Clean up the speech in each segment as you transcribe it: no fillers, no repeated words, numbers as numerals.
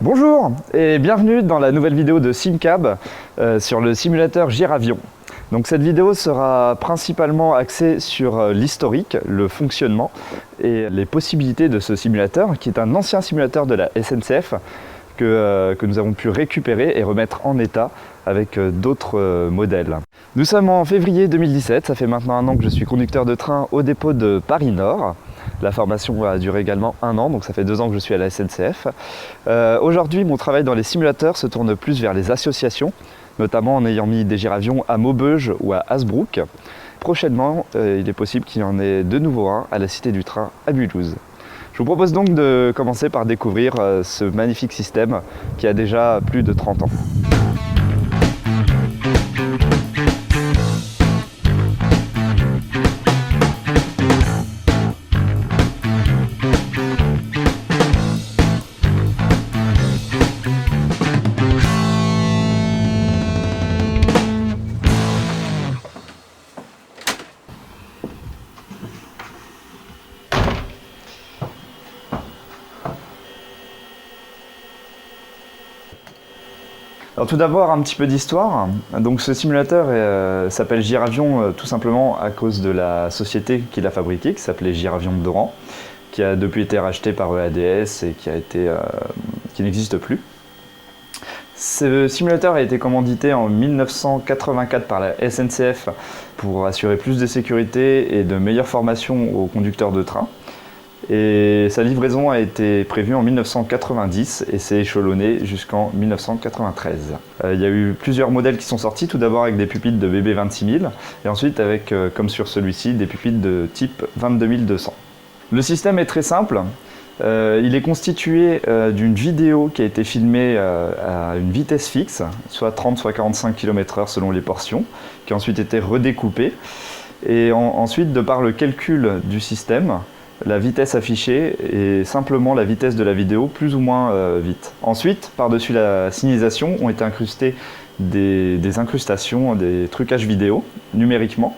Bonjour et bienvenue dans la nouvelle vidéo de SimCab sur le simulateur Giravion. Donc cette vidéo sera principalement axée sur l'historique, le fonctionnement et les possibilités de ce simulateur qui est un ancien simulateur de la SNCF que nous avons pu récupérer et remettre en état avec d'autres modèles. Nous sommes en février 2017, ça fait maintenant 1 an que je suis conducteur de train au dépôt de Paris-Nord. La formation a duré également 1 an, donc ça fait 2 ans que je suis à la SNCF. Aujourd'hui, mon travail dans les simulateurs se tourne plus vers les associations, notamment en ayant mis des Giravions à Maubeuge ou à Hasbrouck. Prochainement, il est possible qu'il y en ait de nouveau un à la Cité du Train à Mulhouse. Je vous propose donc de commencer par découvrir ce magnifique système qui a déjà plus de 30 ans. Alors tout d'abord un petit peu d'histoire. Donc ce simulateur s'appelle Giravion tout simplement à cause de la société qui l'a fabriqué, qui s'appelait Giravion de Doran, qui a depuis été racheté par EADS et qui n'existe plus. Ce simulateur a été commandité en 1984 par la SNCF pour assurer plus de sécurité et de meilleure formation aux conducteurs de train. Et sa livraison a été prévue en 1990 et s'est échelonnée jusqu'en 1993. Il y a eu plusieurs modèles qui sont sortis, tout d'abord avec des pupitres de BB 26000 et ensuite avec, comme sur celui-ci, des pupitres de type 22200. Le système est très simple. Il est constitué d'une vidéo qui a été filmée à une vitesse fixe, soit 30 soit 45 km/h selon les portions, qui a ensuite été redécoupée. Et ensuite, de par le calcul du système, la vitesse affichée est simplement la vitesse de la vidéo, plus ou moins vite. Ensuite, par-dessus la signalisation, ont été incrustés des incrustations, des trucages vidéo, numériquement,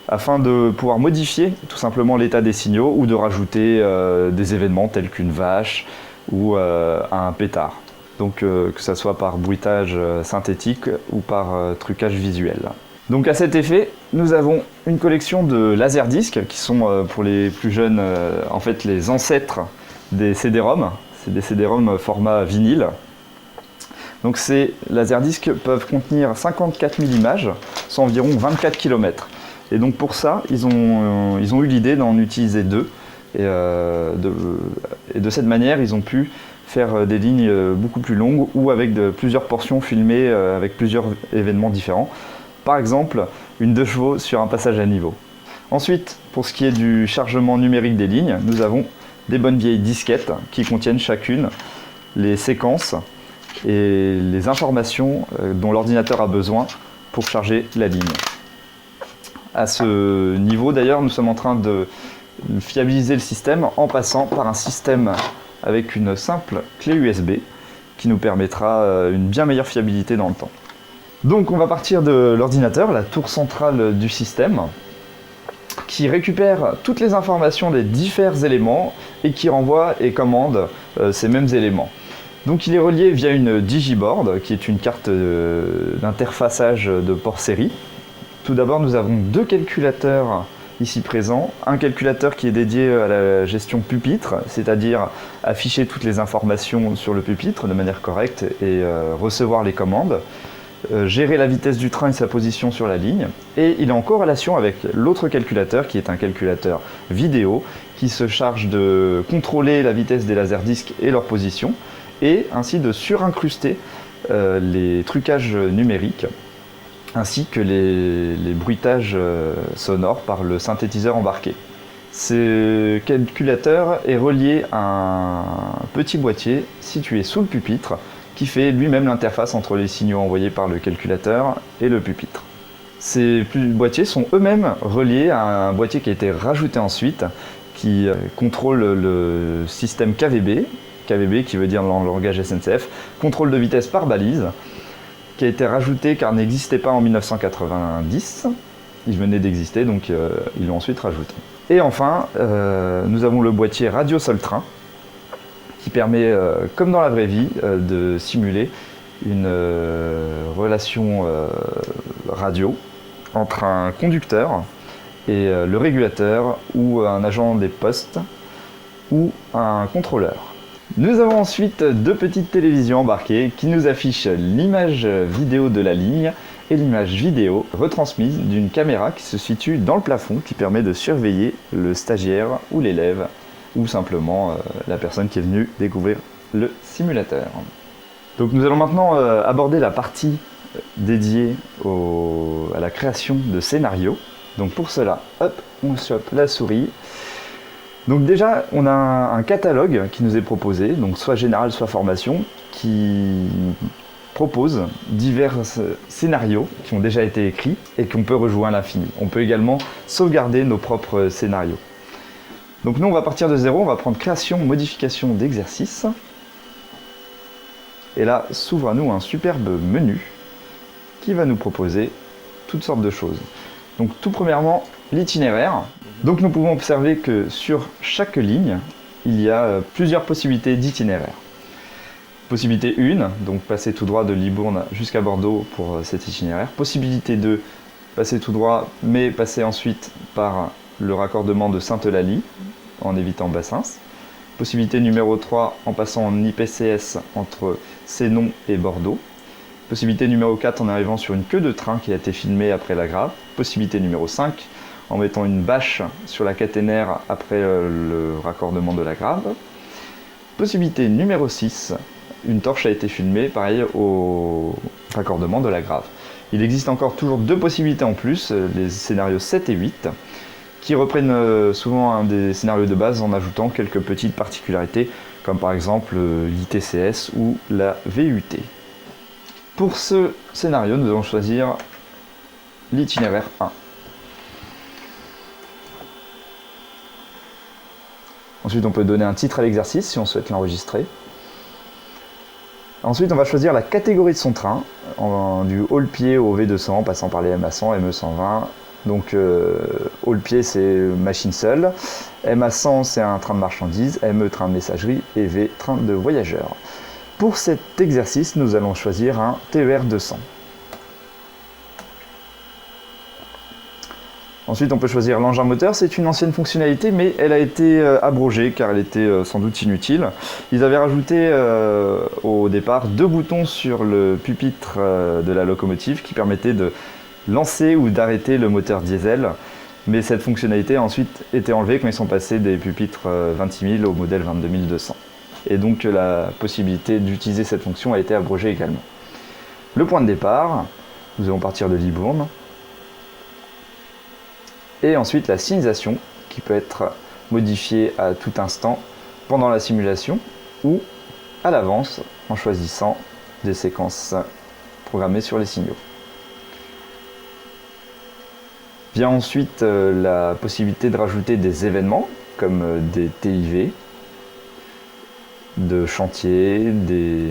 afin de pouvoir modifier tout simplement l'état des signaux ou de rajouter des événements tels qu'une vache ou un pétard. Donc que ce soit par bruitage synthétique ou par trucage visuel. Donc à cet effet, nous avons une collection de laserdiscs qui sont pour les plus jeunes en fait les ancêtres des CD-ROM. C'est des CD-ROM format vinyle. Donc ces laserdiscs peuvent contenir 54 000 images, soit environ 24 km. Et donc pour ça, ils ont eu l'idée d'en utiliser 2. Et de cette manière, ils ont pu faire des lignes beaucoup plus longues ou avec plusieurs portions filmées avec plusieurs événements différents. Par exemple, une 2 chevaux sur un passage à niveau. Ensuite, pour ce qui est du chargement numérique des lignes, nous avons des bonnes vieilles disquettes qui contiennent chacune les séquences et les informations dont l'ordinateur a besoin pour charger la ligne. À ce niveau d'ailleurs, nous sommes en train de fiabiliser le système en passant par un système avec une simple clé USB qui nous permettra une bien meilleure fiabilité dans le temps. Donc on va partir de l'ordinateur, la tour centrale du système, qui récupère toutes les informations des différents éléments et qui renvoie et commande ces mêmes éléments. Donc il est relié via une digiboard, qui est une carte d'interfaçage de port série. Tout d'abord, nous avons 2 calculateurs ici présents. Un calculateur qui est dédié à la gestion pupitre, c'est-à-dire afficher toutes les informations sur le pupitre de manière correcte et recevoir les commandes. Gérer la vitesse du train et sa position sur la ligne, et il est en corrélation avec l'autre calculateur qui est un calculateur vidéo qui se charge de contrôler la vitesse des laserdiscs et leur position et ainsi de surincruster les trucages numériques ainsi que les bruitages sonores par le synthétiseur embarqué. Ce calculateur est relié à un petit boîtier situé sous le pupitre qui fait lui-même l'interface entre les signaux envoyés par le calculateur et le pupitre. Ces boîtiers sont eux-mêmes reliés à un boîtier qui a été rajouté ensuite, qui contrôle le système KVB, KVB qui veut dire dans le langage SNCF, contrôle de vitesse par balise, qui a été rajouté car n'existait pas en 1990. Il venait d'exister, donc ils l'ont ensuite rajouté. Et enfin, nous avons le boîtier radio sol train, qui permet, comme dans la vraie vie, de simuler une relation radio entre un conducteur et le régulateur ou un agent des postes ou un contrôleur. Nous avons ensuite deux petites télévisions embarquées qui nous affichent l'image vidéo de la ligne et l'image vidéo retransmise d'une caméra qui se situe dans le plafond qui permet de surveiller le stagiaire ou l'élève ou simplement la personne qui est venue découvrir le simulateur. Donc nous allons maintenant aborder la partie dédiée à la création de scénarios. Donc pour cela, hop, on chope la souris. Donc déjà, on a un catalogue qui nous est proposé, donc soit général, soit formation, qui propose divers scénarios qui ont déjà été écrits et qu'on peut rejouer à l'infini. On peut également sauvegarder nos propres scénarios. Donc nous, on va partir de zéro, on va prendre création, modification d'exercice. Et là, s'ouvre à nous un superbe menu qui va nous proposer toutes sortes de choses. Donc tout premièrement, l'itinéraire. Donc nous pouvons observer que sur chaque ligne, il y a plusieurs possibilités d'itinéraire. Possibilité 1, donc passer tout droit de Libourne jusqu'à Bordeaux pour cet itinéraire. Possibilité 2, passer tout droit, mais passer ensuite par le raccordement de Sainte-Eulalie, en évitant Bassins. Possibilité numéro 3, en passant en IPCS entre Sénon et Bordeaux. Possibilité numéro 4, en arrivant sur une queue de train qui a été filmée après la Grave. Possibilité numéro 5, en mettant une bâche sur la caténaire après le raccordement de la Grave. Possibilité numéro 6, une torche a été filmée, pareil au raccordement de la Grave. Il existe encore toujours deux possibilités en plus, les scénarios 7 et 8, qui reprennent souvent un des scénarios de base en ajoutant quelques petites particularités, comme par exemple l'ITCS ou la VUT. Pour ce scénario, nous allons choisir l'itinéraire 1. Ensuite, on peut donner un titre à l'exercice si on souhaite l'enregistrer. Ensuite, on va choisir la catégorie de son train, du haut-le-pied au V200, en passant par les MA100, ME120. Donc, haut-le-pied, c'est machine seule. MA100, c'est un train de marchandises. ME, train de messagerie. Et V, train de voyageurs. Pour cet exercice, nous allons choisir un TER 200. Ensuite, on peut choisir l'engin moteur. C'est une ancienne fonctionnalité, mais elle a été abrogée car elle était sans doute inutile. Ils avaient rajouté au départ deux boutons sur le pupitre de la locomotive qui permettaient de lancer ou d'arrêter le moteur diesel. Mais cette fonctionnalité a ensuite été enlevée quand ils sont passés des pupitres 26 000 au modèle 22 200. Et donc la possibilité d'utiliser cette fonction a été abrogée également. Le point de départ, nous allons partir de Libourne. Et ensuite la signalisation qui peut être modifiée à tout instant pendant la simulation ou à l'avance en choisissant des séquences programmées sur les signaux. Vient ensuite la possibilité de rajouter des événements comme des TIV, de chantier, des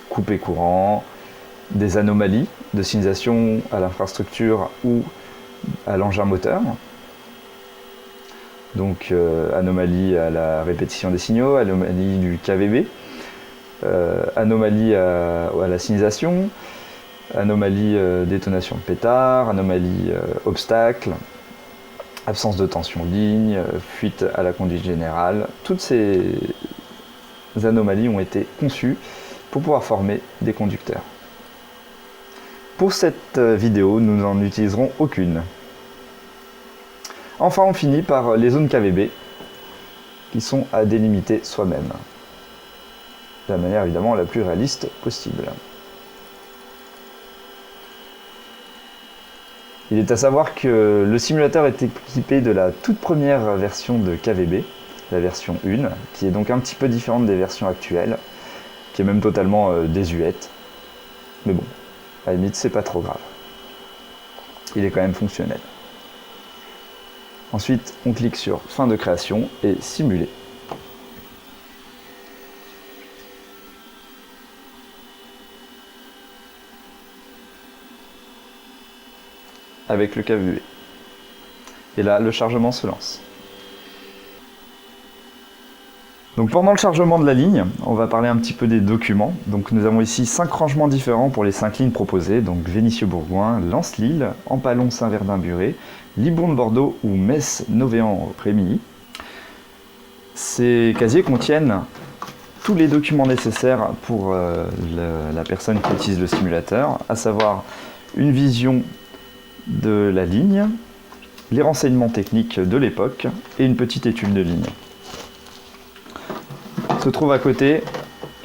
coupés courants, des anomalies de signalisation à l'infrastructure ou à l'engin moteur. Donc anomalie à la répétition des signaux, anomalie du KVB, anomalie à la signalisation, anomalie détonation de pétard, anomalie obstacle, absence de tension ligne, fuite à la conduite générale. Toutes ces anomalies ont été conçues pour pouvoir former des conducteurs. Pour cette vidéo, nous n'en utiliserons aucune. Enfin, on finit par les zones KVB qui sont à délimiter soi-même, de la manière évidemment la plus réaliste possible. Il est à savoir que le simulateur est équipé de la toute première version de KVB, la version 1, qui est donc un petit peu différente des versions actuelles, qui est même totalement désuète. Mais bon, à la limite, c'est pas trop grave. Il est quand même fonctionnel. Ensuite, on clique sur fin de création et simuler. Avec le KVB. Et là, le chargement se lance. Donc pendant le chargement de la ligne, on va parler un petit peu des documents. Donc nous avons ici 5 rangements différents pour les 5 lignes proposées, donc Vénissieux-Bourgoin, Lens-Lille, Empalon-Saint-Verdun-Buré, Libourne-Bordeaux ou Metz-Novéan-Frémilly. Ces casiers contiennent tous les documents nécessaires pour la personne qui utilise le simulateur, à savoir une vision de la ligne, les renseignements techniques de l'époque et une petite étude de ligne. Se trouvent à côté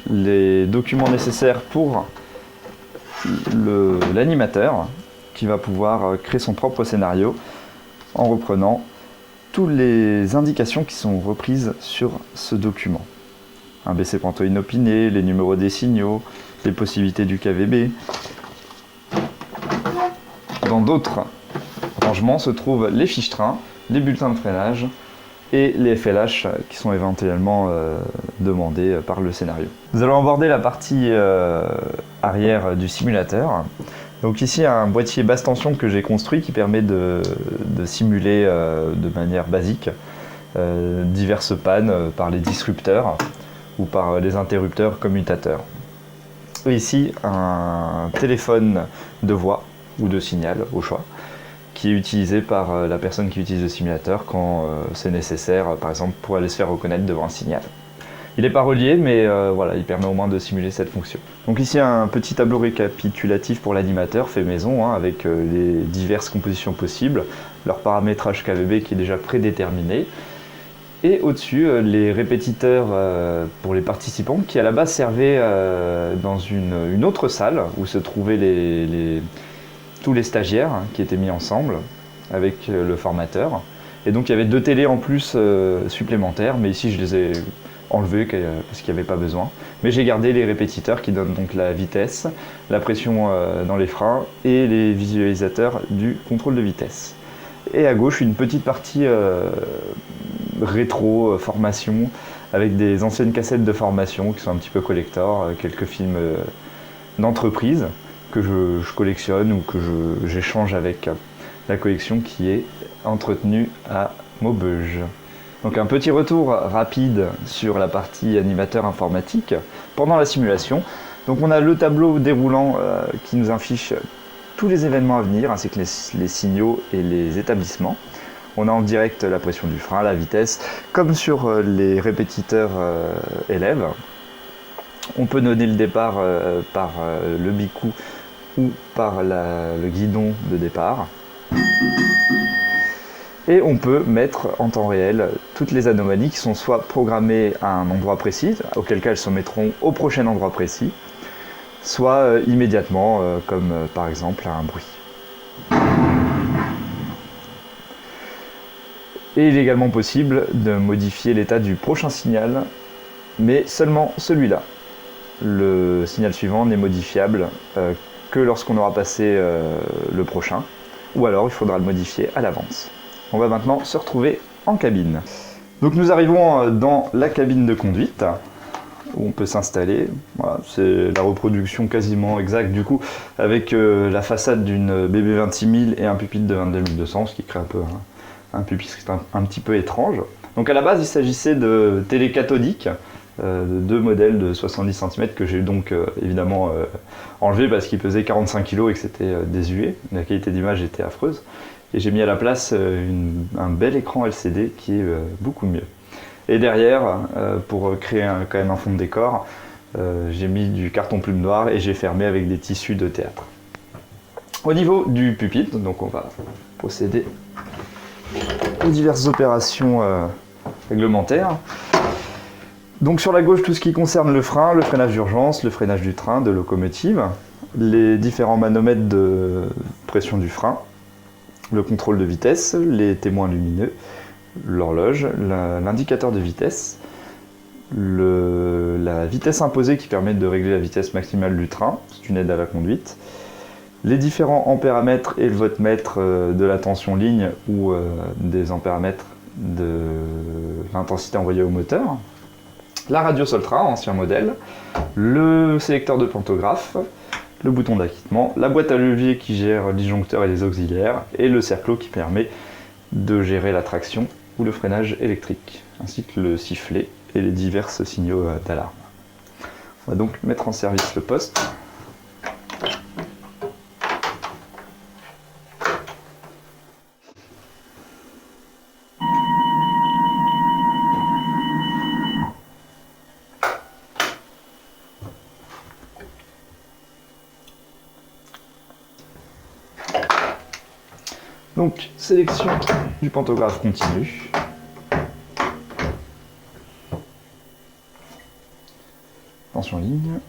les documents nécessaires pour l'animateur qui va pouvoir créer son propre scénario en reprenant toutes les indications qui sont reprises sur ce document. Un BC-Panto inopiné, les numéros des signaux, les possibilités du KVB. Dans d'autres rangements se trouvent les fiches train, les bulletins de freinage et les FLH qui sont éventuellement demandés par le scénario. Nous allons aborder la partie arrière du simulateur. Donc ici un boîtier basse tension que j'ai construit qui permet de simuler de manière basique diverses pannes par les disrupteurs ou par les interrupteurs commutateurs. Et ici un téléphone de voix ou de signal au choix qui est utilisé par la personne qui utilise le simulateur quand c'est nécessaire, par exemple pour aller se faire reconnaître devant un signal. Il n'est pas relié, mais voilà, il permet au moins de simuler cette fonction. Donc ici un petit tableau récapitulatif pour l'animateur fait maison, hein, avec les diverses compositions possibles, leur paramétrage KVB qui est déjà prédéterminé, et au-dessus les répétiteurs pour les participants qui à la base servaient dans une autre salle où se trouvaient tous les stagiaires qui étaient mis ensemble avec le formateur. Et donc il y avait 2 télés en plus supplémentaires, mais ici je les ai enlevés parce qu'il n'y avait pas besoin. Mais j'ai gardé les répétiteurs qui donnent donc la vitesse, la pression dans les freins et les visualisateurs du contrôle de vitesse. Et à gauche une petite partie rétro formation avec des anciennes cassettes de formation qui sont un petit peu collector, quelques films d'entreprise que je collectionne ou que j'échange avec la collection qui est entretenue à Maubeuge. Donc un petit retour rapide sur la partie animateur informatique pendant la simulation. Donc on a le tableau déroulant qui nous affiche tous les événements à venir ainsi que les signaux et les établissements. On a en direct la pression du frein, la vitesse, comme sur les répétiteurs élèves. On peut donner le départ par le bicou ou par le guidon de départ. Et on peut mettre en temps réel toutes les anomalies qui sont soit programmées à un endroit précis, auquel cas elles se mettront au prochain endroit précis, soit immédiatement, comme par exemple un bruit. Et il est également possible de modifier l'état du prochain signal, mais seulement celui-là. Le signal suivant n'est modifiable que lorsqu'on aura passé le prochain, ou alors il faudra le modifier à l'avance. On va maintenant se retrouver en cabine. Donc nous arrivons dans la cabine de conduite, où on peut s'installer. Voilà, c'est la reproduction quasiment exacte du coup, avec la façade d'une BB26000 et un pupitre de 22200, ce qui crée un peu un pupitre un petit peu étrange. Donc à la base il s'agissait de télé cathodique, de 2 modèles de 70 cm que j'ai donc évidemment enlevé parce qu'ils pesaient 45 kg et que c'était désuet, la qualité d'image était affreuse. Et j'ai mis à la place un bel écran LCD qui est beaucoup mieux. Et derrière, pour créer quand même un fond de décor, j'ai mis du carton plume noir et j'ai fermé avec des tissus de théâtre. Au niveau du pupitre, donc on va procéder aux diverses opérations réglementaires. Donc sur la gauche, tout ce qui concerne le frein, le freinage d'urgence, le freinage du train, de locomotive, les différents manomètres de pression du frein, le contrôle de vitesse, les témoins lumineux, l'horloge, l'indicateur de vitesse, la vitesse imposée qui permet de régler la vitesse maximale du train, c'est une aide à la conduite, les différents ampéramètres et le voltmètre de la tension ligne ou des ampéramètres de l'intensité envoyée au moteur, la radio Soltra, ancien modèle, le sélecteur de pantographe, le bouton d'acquittement, la boîte à levier qui gère le disjoncteur et les auxiliaires, et le cerclot qui permet de gérer la traction ou le freinage électrique, ainsi que le sifflet et les divers signaux d'alarme. On va donc mettre en service le poste. Donc, sélection du pantographe continu. Tension ligne.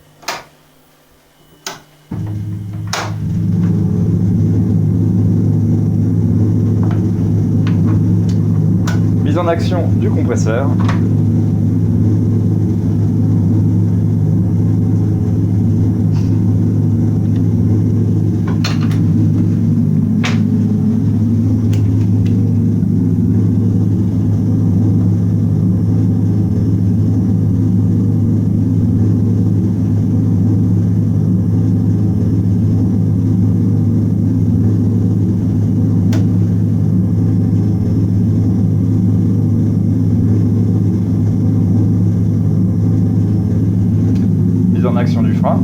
Mise en action du compresseur. En action du frein.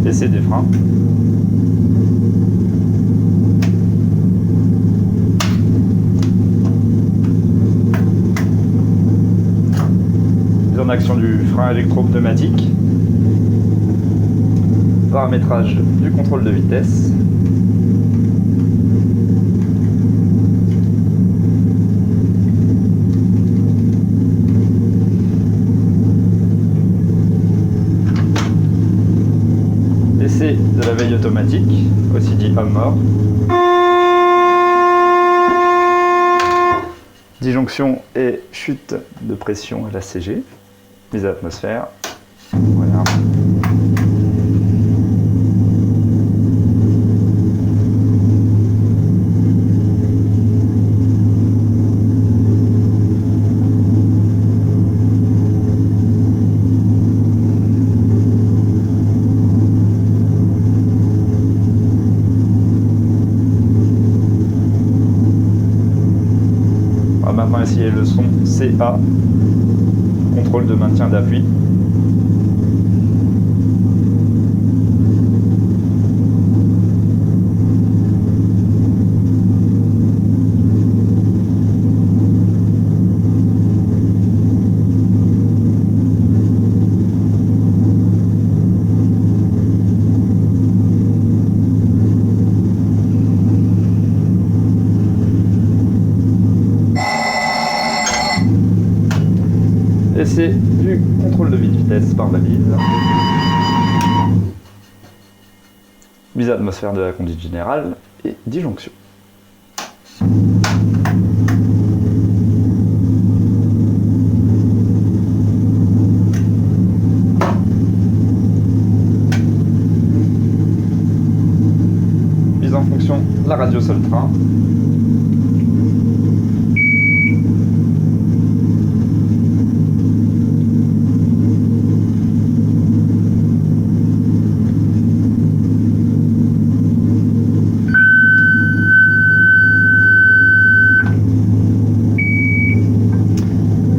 Essai des freins. Mise en action du frein électro-pneumatique. Paramétrage du contrôle de vitesse. Essai de la veille automatique, aussi dit homme mort. Disjonction et chute de pression à la CG. Mise à l'atmosphère. Voilà. On va maintenant essayer le son CA, contrôle de maintien d'appui. Essai du contrôle de vitesse par valise. Mise à l'atmosphère de la conduite générale et disjonction. Mise en fonction la radio sur le train.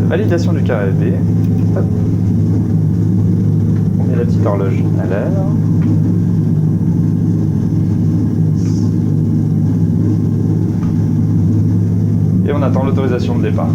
Validation du KLB. Hop. On met la petite horloge à l'heure. Et on attend l'autorisation de départ.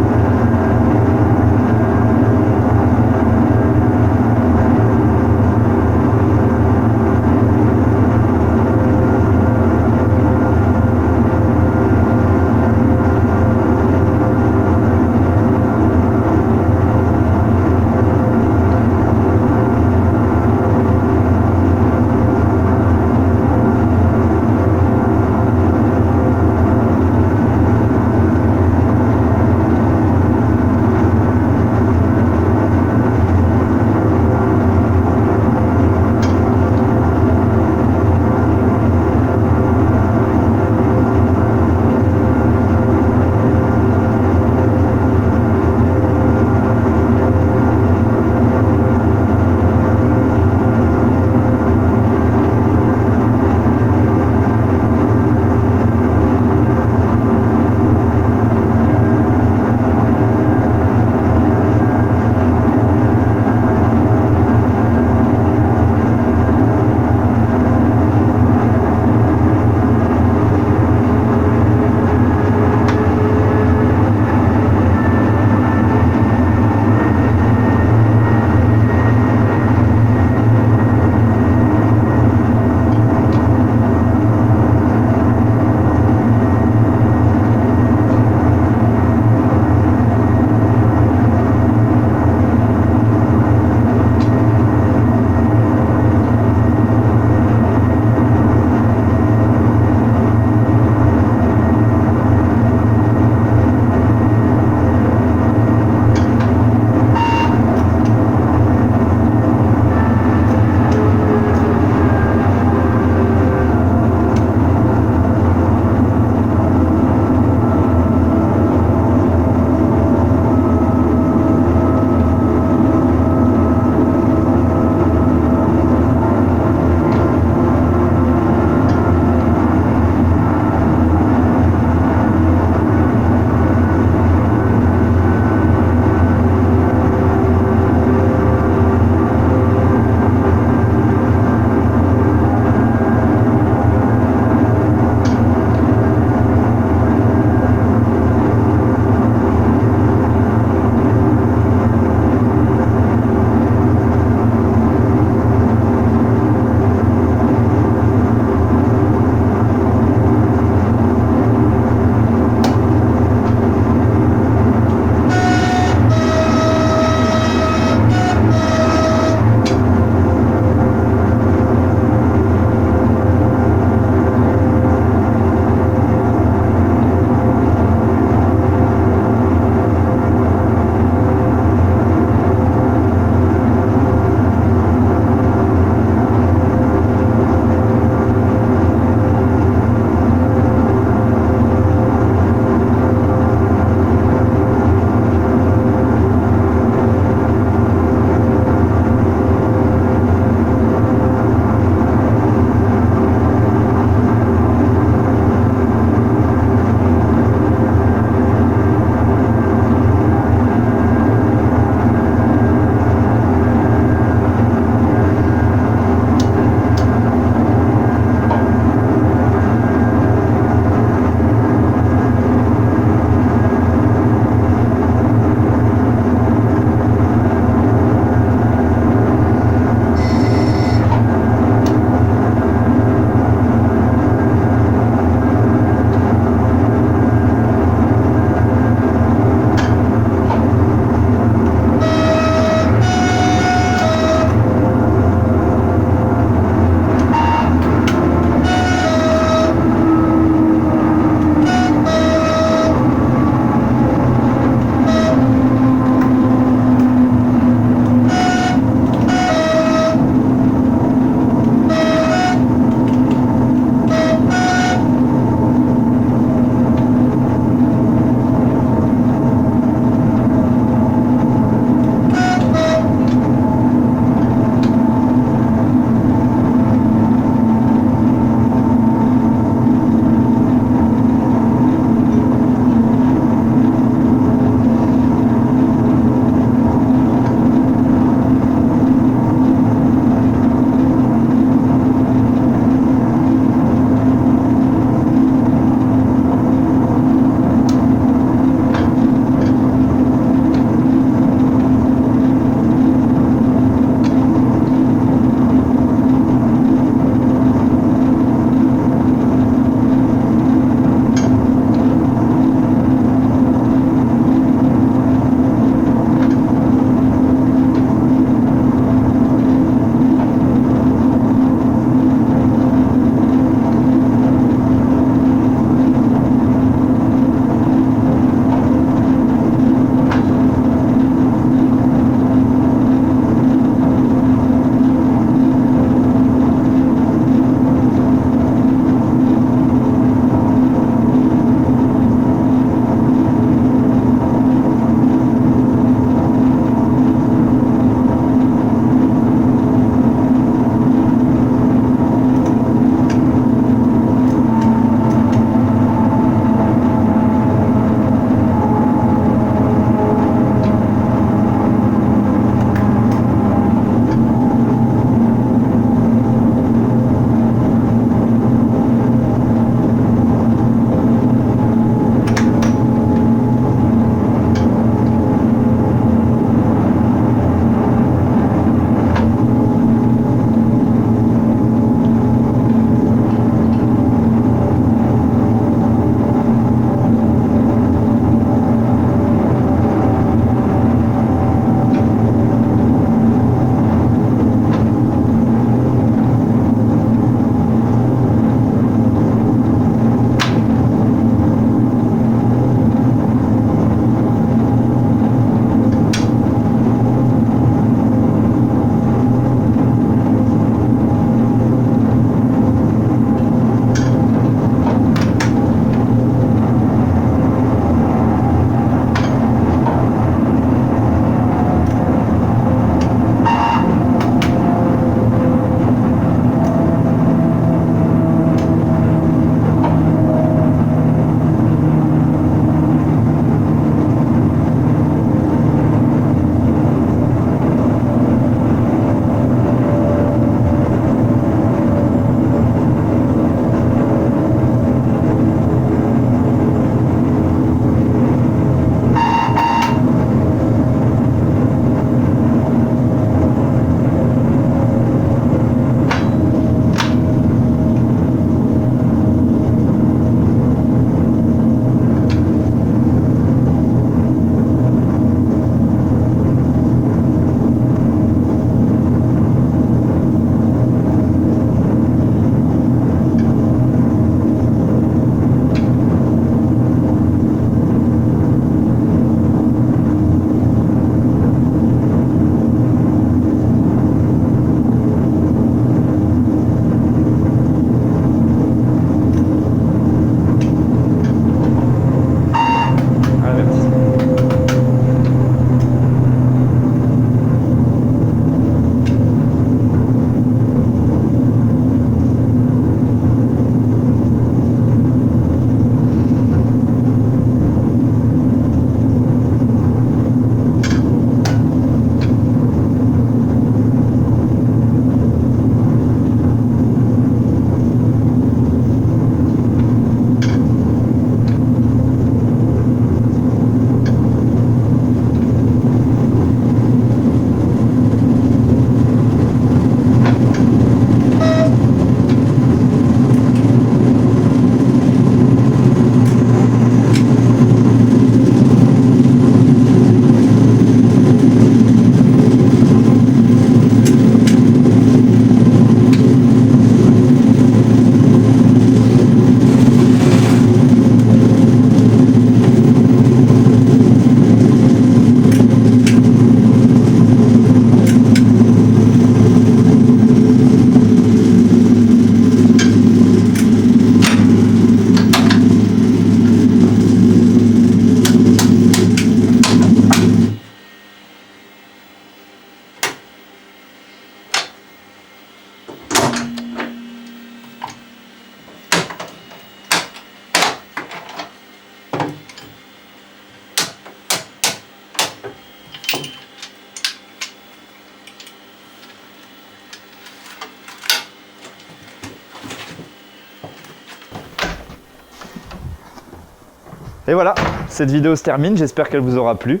Et voilà, cette vidéo se termine, j'espère qu'elle vous aura plu.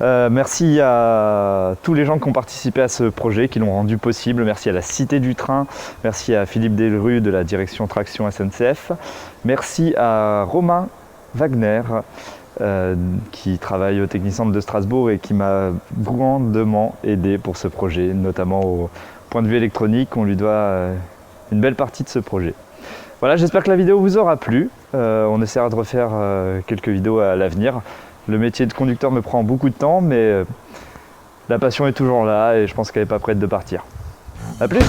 Merci à tous les gens qui ont participé à ce projet, qui l'ont rendu possible. Merci à la Cité du Train, merci à Philippe Delru de la direction Traction SNCF, merci à Romain Wagner qui travaille au Technicentre de Strasbourg et qui m'a grandement aidé pour ce projet, notamment au point de vue électronique. On lui doit une belle partie de ce projet. Voilà, j'espère que la vidéo vous aura plu. On essaiera de refaire quelques vidéos à l'avenir. Le métier de conducteur me prend beaucoup de temps, mais la passion est toujours là et je pense qu'elle n'est pas prête de partir. A plus!